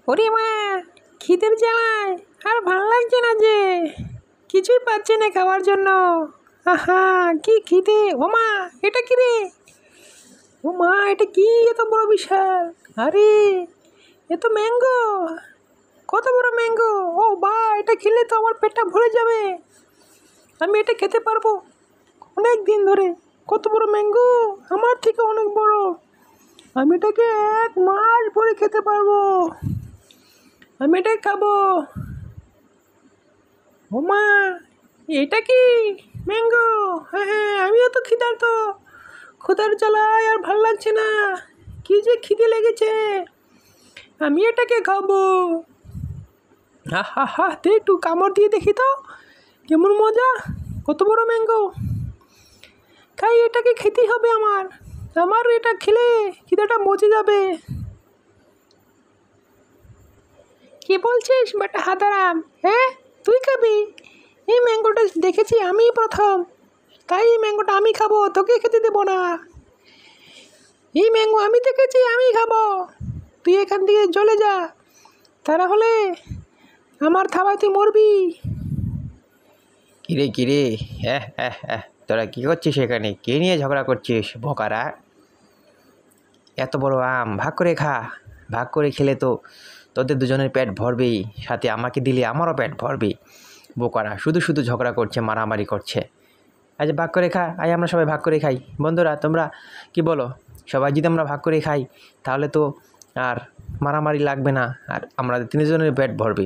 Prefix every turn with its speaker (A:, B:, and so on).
A: ওরে মা, খিদের জ্বালায় আর ভাল লাগছে না যে, কিছুই পাচ্ছি না খাওয়ার জন্য। আহা, কি খিদে! ও মা, এটা কি রে? ও মা, এটা কি এত বড় বিশাল! আরে, এ তো ম্যাঙ্গো! কত বড় ম্যাঙ্গো! ও বা, এটা খেলে তো আমার পেটটা ভরে যাবে। আমি এটা খেতে পারবো অনেক দিন ধরে। কত বড় ম্যাঙ্গো! আমার থেকে অনেক বড়। আমি এটাকে 1 মাস ভরে খেতে পারবো। আমি এটাই খাবো। ও মা, এটা কি ম্যাঙ্গো? হ্যাঁ হ্যাঁ, আমিও তো ক্ষুধার্ত। ক্ষুধার জ্বালায় আর ভাল লাগছে না। কি যে খিদে লেগেছে, আমি এটাকে খাবো। হা হা হা, দে একটু কামড় দিয়ে দেখি তো কেমন মজা। কত বড় ম্যাঙ্গো! খাই, এটাকে খেতেই হবে আমার। আমার এটা খেলে খিদেটা মচে যাবে। কি বলছিস বেটা হাদারাম? হ্যাঁ, তুই খাবি? এই ম্যাঙ্গোটা দেখেছি আমি প্রথম, তাই এই ম্যাঙ্গোটা আমি খাবো, তোকে খেতে দেবো না। এই ম্যাঙ্গো আমি দেখেছি, আমি খাবো। তুই এখান থেকে চলে যা, তারা হলে আমার থাবায় তুই মরবি।
B: কিরে কিরে, হ্যাঁ হ্যাঁ হ্যাঁ, তোরা কী করছিস এখানে? কে নিয়ে ঝগড়া করছিস বোকারা? এত বড় আম, ভাগ করে খা। ভাগ করে খেলে তো তোদের দুজনের পেট ভরবেই, সাথে আমাকে দিলে আমারও পেট ভরবে। বোকারা শুধু শুধু ঝগড়া করছে, মারামারি করছে। আজ ভাগ করে খা, আজ আমরা সবাই ভাগ করে খাই। বন্ধুরা, তোমরা কি বলো? সবাই যদি আমরা ভাগ করে খাই, তাহলে তো আর মারামারি লাগবে না, আর আমরা তিনজনের পেট ভরবে।